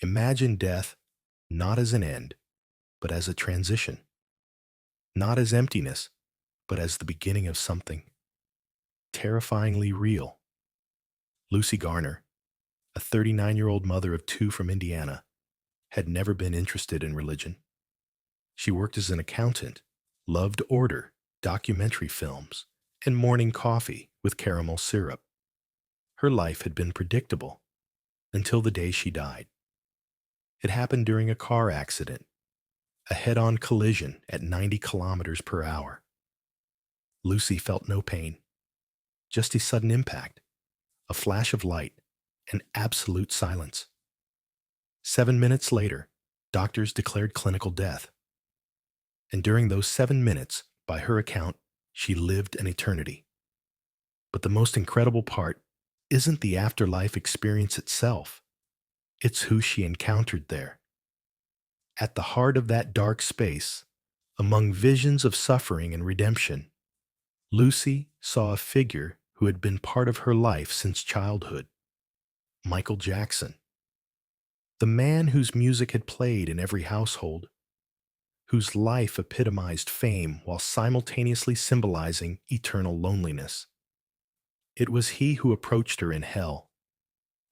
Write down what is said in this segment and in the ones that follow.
Imagine death not as an end, but as a transition, not as emptiness, but as the beginning of something terrifyingly real. Lucy Garner, a 39-year-old mother of two from Indiana, had never been interested in religion. She worked as an accountant, loved order, documentary films, and morning coffee with caramel syrup. Her life had been predictable until the day she died. It happened during a car accident, a head-on collision at 90 kilometers per hour. Lucy felt no pain, just a sudden impact, a flash of light, and absolute silence. 7 minutes later, doctors declared clinical death. And during those 7 minutes, by her account, she lived an eternity. But the most incredible part isn't the afterlife experience itself. It's who she encountered there. At the heart of that dark space, among visions of suffering and redemption, Lucy saw a figure who had been part of her life since childhood, Michael Jackson. The man whose music had played in every household, whose life epitomized fame while simultaneously symbolizing eternal loneliness. It was he who approached her in hell.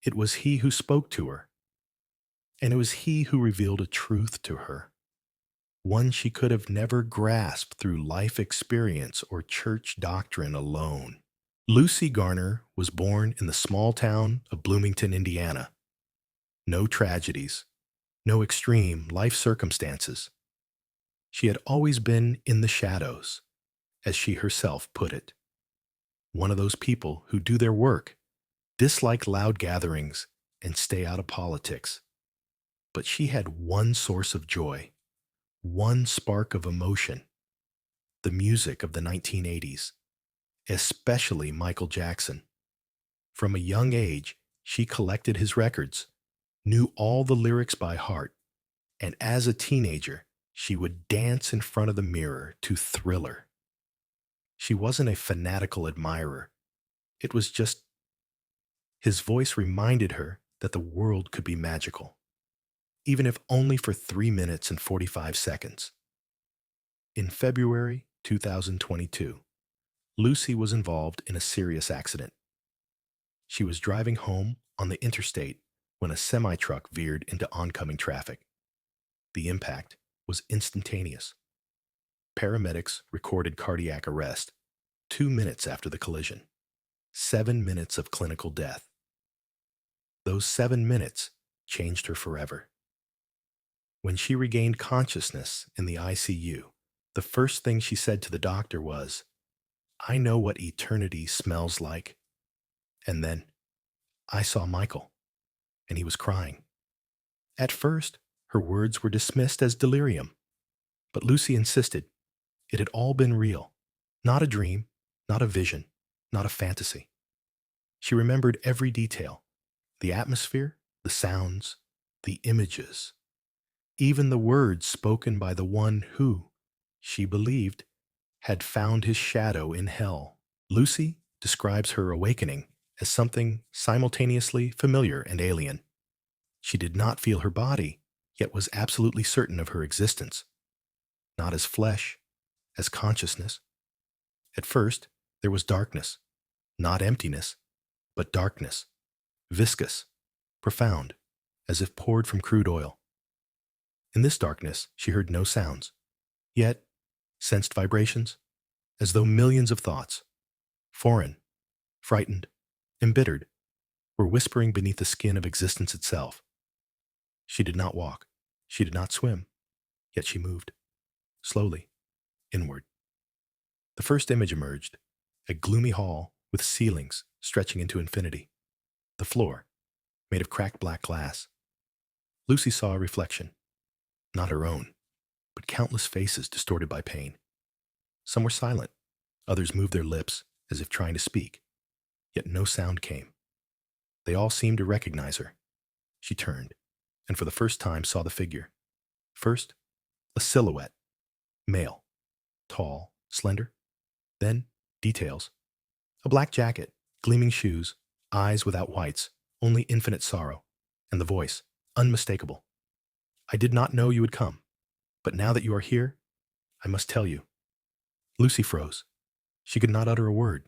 It was he who spoke to her. And it was he who revealed a truth to her, one she could have never grasped through life experience or church doctrine alone. Lucy Garner was born in the small town of Bloomington, Indiana. No tragedies, no extreme life circumstances. She had always been in the shadows, as she herself put it. One of those people who do their work, dislike loud gatherings, and stay out of politics. But she had one source of joy, one spark of emotion, the music of the 1980s, especially Michael Jackson. From a young age, she collected his records, knew all the lyrics by heart, and as a teenager, she would dance in front of the mirror to Thriller. She wasn't a fanatical admirer. It was just his voice reminded her that the world could be magical, even if only for 3 minutes and 45 seconds. In February 2022, Lucy was involved in a serious accident. She was driving home on the interstate when a semi-truck veered into oncoming traffic. The impact was instantaneous. Paramedics recorded cardiac arrest 2 minutes after the collision. 7 minutes of clinical death. Those 7 minutes changed her forever. When she regained consciousness in the ICU, the first thing she said to the doctor was, "I know what eternity smells like." And then, I saw Michael, and he was crying. At first, her words were dismissed as delirium, but Lucy insisted it had all been real, not a dream, not a vision, not a fantasy. She remembered every detail, the atmosphere, the sounds, the images, even the words spoken by the one who, she believed, had found his shadow in hell. Lucy describes her awakening as something simultaneously familiar and alien. She did not feel her body, yet was absolutely certain of her existence, not as flesh, as consciousness. At first, there was darkness, not emptiness, but darkness, viscous, profound, as if poured from crude oil. In this darkness, she heard no sounds, yet sensed vibrations, as though millions of thoughts, foreign, frightened, embittered, were whispering beneath the skin of existence itself. She did not walk, she did not swim, yet she moved, slowly, inward. The first image emerged, a gloomy hall with ceilings stretching into infinity. The floor, made of cracked black glass. Lucy saw a reflection, not her own, but countless faces distorted by pain. Some were silent, others moved their lips as if trying to speak, yet no sound came. They all seemed to recognize her. She turned, and for the first time saw the figure. First, a silhouette, male, tall, slender. Then, details. A black jacket, gleaming shoes, eyes without whites, only infinite sorrow, and the voice, unmistakable. I did not know you would come, but now that you are here, I must tell you. Lucy froze. She could not utter a word.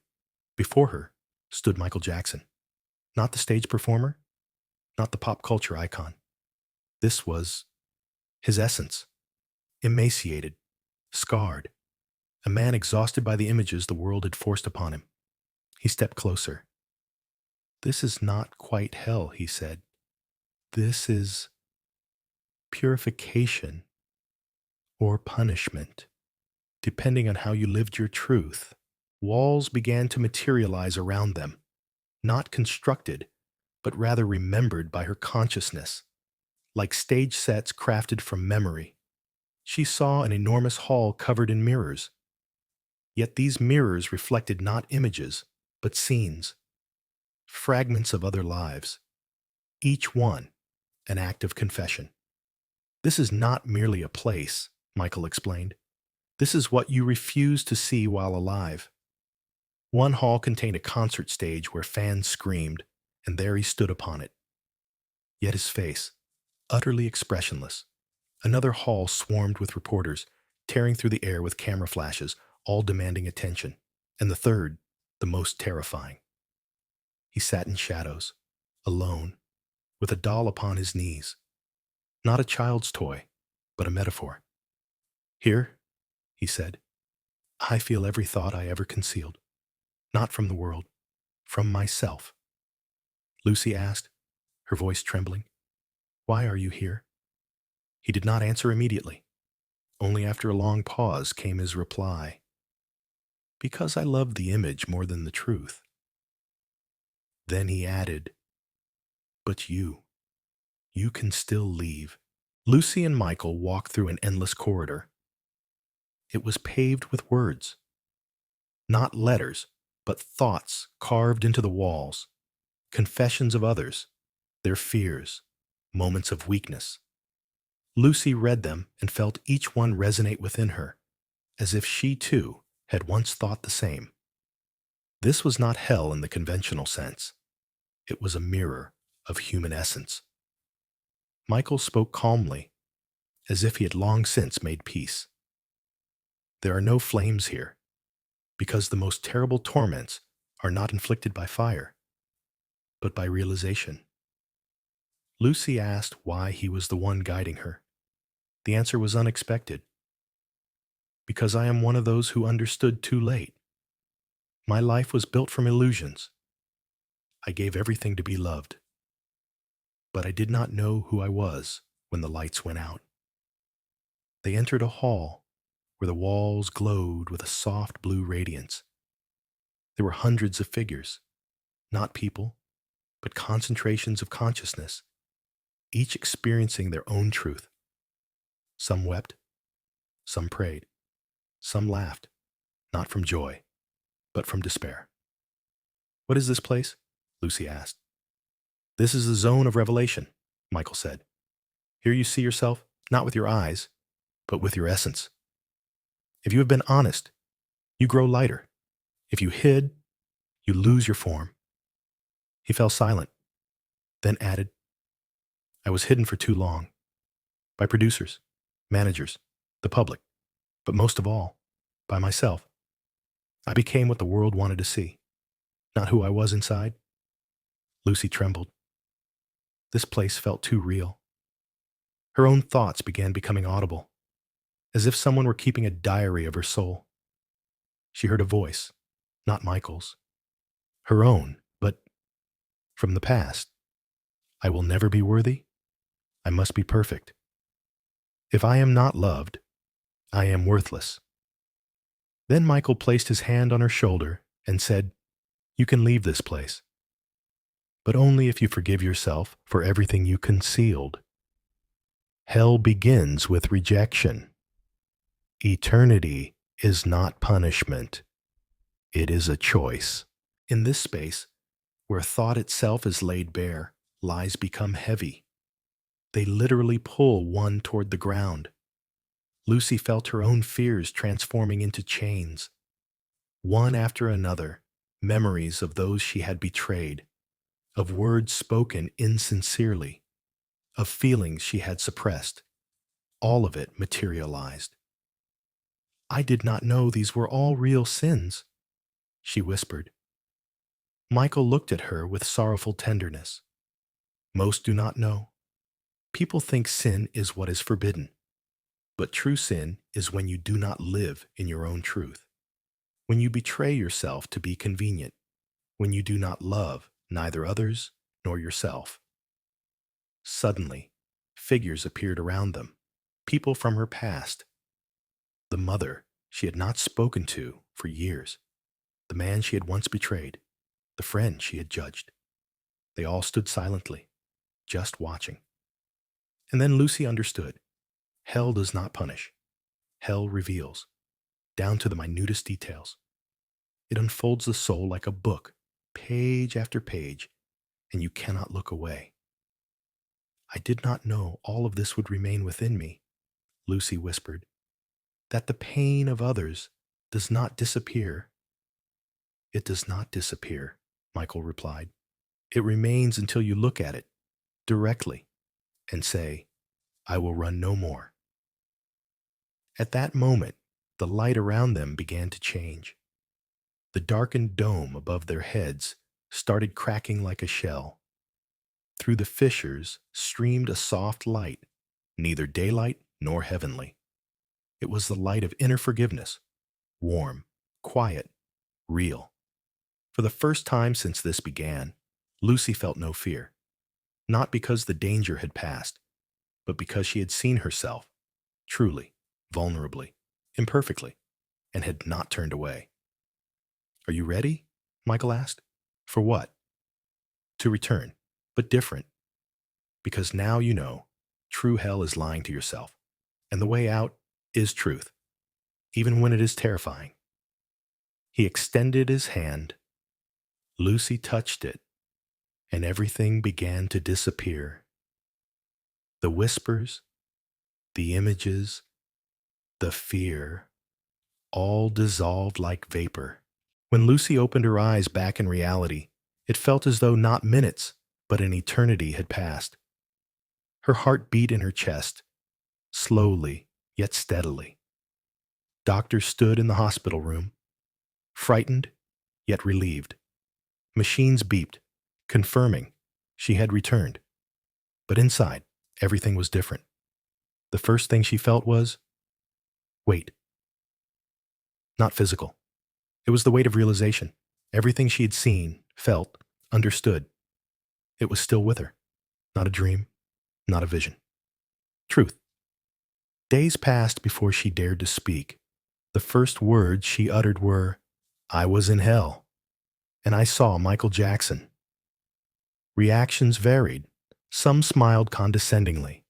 Before her stood Michael Jackson. Not the stage performer, not the pop culture icon. This was his essence, emaciated, scarred, a man exhausted by the images the world had forced upon him. He stepped closer. "This is not quite hell," he said. "This is purification or punishment, depending on how you lived your truth." Walls began to materialize around them, not constructed, but rather remembered by her consciousness, like stage sets crafted from memory. She saw an enormous hall covered in mirrors. Yet these mirrors reflected not images, but scenes, fragments of other lives, each one an act of confession. "This is not merely a place," Michael explained. "This is what you refused to see while alive." One hall contained a concert stage where fans screamed, and there he stood upon it. Yet his face, utterly expressionless. Another hall swarmed with reporters, tearing through the air with camera flashes, all demanding attention. And the third, the most terrifying. He sat in shadows, alone, with a doll upon his knees. Not a child's toy, but a metaphor. "Here," he said, "I feel every thought I ever concealed. Not from the world, from myself." Lucy asked, her voice trembling, "Why are you here?" He did not answer immediately. Only after a long pause came his reply. "Because I love the image more than the truth." Then he added, "But you can still leave." Lucy and Michael walked through an endless corridor. It was paved with words. Not letters, but thoughts carved into the walls, confessions of others, their fears, moments of weakness. Lucy read them and felt each one resonate within her, as if she too had once thought the same. This was not hell in the conventional sense. It was a mirror of human essence. Michael spoke calmly, as if he had long since made peace. "There are no flames here, because the most terrible torments are not inflicted by fire, but by realization." Lucy asked why he was the one guiding her. The answer was unexpected. "Because I am one of those who understood too late. My life was built from illusions. I gave everything to be loved. But I did not know who I was when the lights went out." They entered a hall where the walls glowed with a soft blue radiance. There were hundreds of figures, not people, but concentrations of consciousness, each experiencing their own truth. Some wept, some prayed, some laughed, not from joy, but from despair. "What is this place?" Lucy asked. "This is the zone of revelation," Michael said. "Here you see yourself, not with your eyes, but with your essence. If you have been honest, you grow lighter. If you hid, you lose your form." He fell silent, then added, "I was hidden for too long. By producers, managers, the public, but most of all, by myself. I became what the world wanted to see, not who I was inside." Lucy trembled. This place felt too real. Her own thoughts began becoming audible, as if someone were keeping a diary of her soul. She heard a voice, not Michael's, her own, but from the past. "I will never be worthy. I must be perfect. If I am not loved, I am worthless." Then Michael placed his hand on her shoulder and said, "You can leave this place, but only if you forgive yourself for everything you concealed. Hell begins with rejection. Eternity is not punishment. It is a choice." In this space, where thought itself is laid bare, lies become heavy. They literally pull one toward the ground. Lucy felt her own fears transforming into chains. One after another, memories of those she had betrayed, of words spoken insincerely, of feelings she had suppressed. All of it materialized. "I did not know these were all real sins," she whispered. Michael looked at her with sorrowful tenderness. "Most do not know. People think sin is what is forbidden. But true sin is when you do not live in your own truth, when you betray yourself to be convenient, when you do not love neither others nor yourself." Suddenly, figures appeared around them, people from her past, the mother she had not spoken to for years, the man she had once betrayed, the friend she had judged. They all stood silently, just watching. And then Lucy understood. Hell does not punish. Hell reveals, down to the minutest details. It unfolds the soul like a book, page after page, and you cannot look away. "I did not know all of this would remain within me," Lucy whispered. "That the pain of others does not disappear." "It does not disappear," Michael replied. "It remains until you look at it directly and say, 'I will run no more.'" At that moment, the light around them began to change. The darkened dome above their heads started cracking like a shell. Through the fissures streamed a soft light, neither daylight nor heavenly. It was the light of inner forgiveness, warm, quiet, real. For the first time since this began, Lucy felt no fear, not because the danger had passed, but because she had seen herself, truly, vulnerably, imperfectly, and had not turned away. "Are you ready?" Michael asked. "For what?" "To return, but different. Because now you know, true hell is lying to yourself, and the way out is truth, even when it is terrifying." He extended his hand. Lucy touched it, and everything began to disappear. The whispers, the images, the fear, all dissolved like vapor. When Lucy opened her eyes back in reality, it felt as though not minutes, but an eternity had passed. Her heart beat in her chest, slowly yet steadily. Doctors stood in the hospital room, frightened yet relieved. Machines beeped, confirming she had returned. But inside, everything was different. The first thing she felt was weight. Not physical. It was the weight of realization. Everything she had seen, felt, understood. It was still with her. Not a dream, not a vision. Truth. Days passed before she dared to speak. The first words she uttered were, "I was in hell, and I saw Michael Jackson." Reactions varied. Some smiled condescendingly.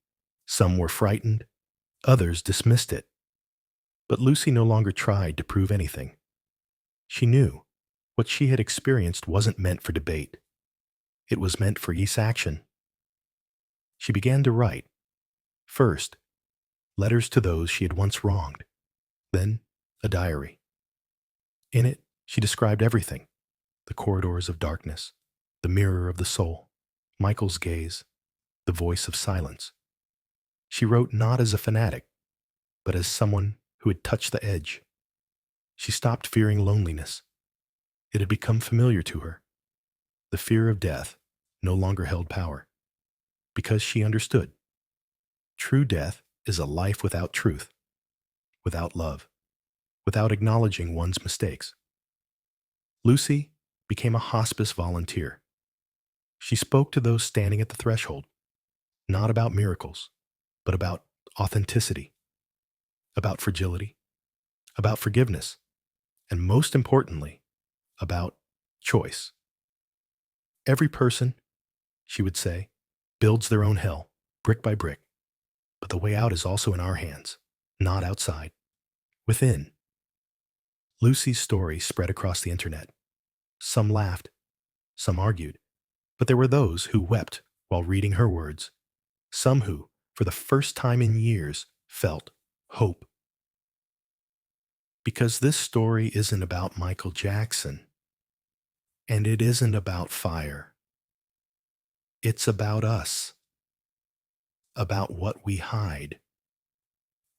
Some were frightened. Others dismissed it. But Lucy no longer tried to prove anything. She knew what she had experienced wasn't meant for debate. It was meant for each action. She began to write. First, letters to those she had once wronged. Then, a diary. In it, she described everything: the corridors of darkness, the mirror of the soul, Michael's gaze, the voice of silence. She wrote not as a fanatic, but as someone who had touched the edge. She stopped fearing loneliness. It had become familiar to her. The fear of death no longer held power, because she understood. True death is a life without truth, without love, without acknowledging one's mistakes. Lucy became a hospice volunteer. She spoke to those standing at the threshold, not about miracles, but about authenticity, about fragility, about forgiveness, and most importantly, about choice. Every person, she would say, builds their own hell, brick by brick. But the way out is also in our hands, not outside, within. Lucy's story spread across the internet. Some laughed, some argued, but there were those who wept while reading her words. Some who, for the first time in years, felt hope. Because this story isn't about Michael Jackson, and it isn't about fire. It's about us. about what we hide,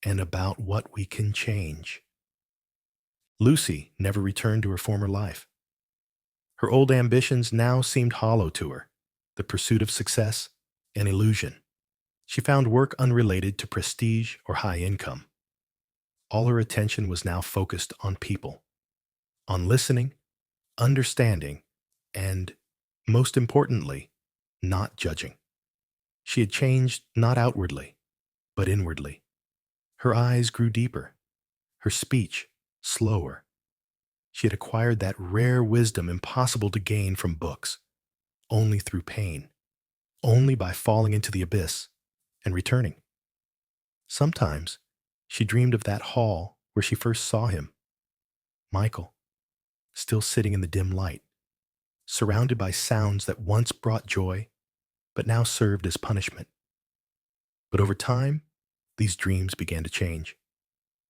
and about what we can change. Lucy never returned to her former life. Her old ambitions now seemed hollow to her, the pursuit of success an illusion. She found work unrelated to prestige or high income. All her attention was now focused on people, on listening, understanding, and, most importantly, not judging. She had changed not outwardly, but inwardly. Her eyes grew deeper, her speech slower. She had acquired that rare wisdom impossible to gain from books, only through pain, only by falling into the abyss and returning. Sometimes she dreamed of that hall where she first saw him, Michael, still sitting in the dim light, surrounded by sounds that once brought joy, but now served as punishment. But over time, these dreams began to change.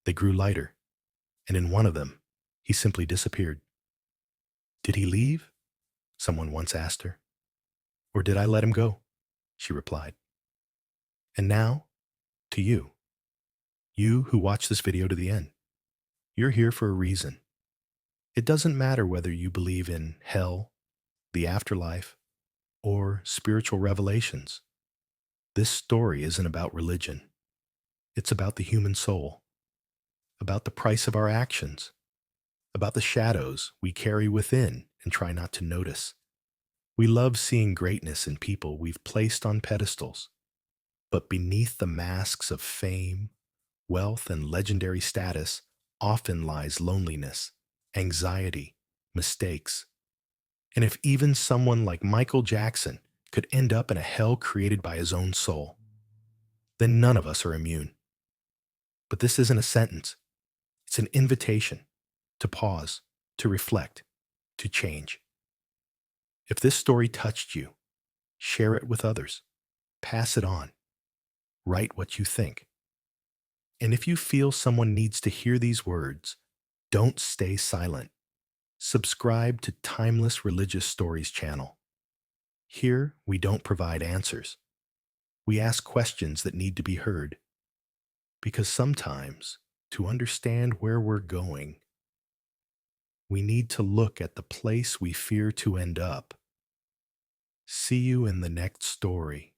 They grew lighter, and in one of them, he simply disappeared. Did he leave? Someone once asked her. Or did I let him go? She replied. And now, to you, you who watch this video to the end, you're here for a reason. It doesn't matter whether you believe in hell, the afterlife, or spiritual revelations. This story isn't about religion. It's about the human soul, about the price of our actions, about the shadows we carry within and try not to notice. We love seeing greatness in people we've placed on pedestals, but beneath the masks of fame, wealth, and legendary status often lies loneliness, anxiety, mistakes. And if even someone like Michael Jackson could end up in a hell created by his own soul, then none of us are immune. But this isn't a sentence. It's an invitation to pause, to reflect, to change. If this story touched you, share it with others. Pass it on. Write what you think. And if you feel someone needs to hear these words, don't stay silent. Subscribe to Timeless Religious Stories channel. Here, we don't provide answers. We ask questions that need to be heard. Because sometimes, to understand where we're going, we need to look at the place we fear to end up. See you in the next story.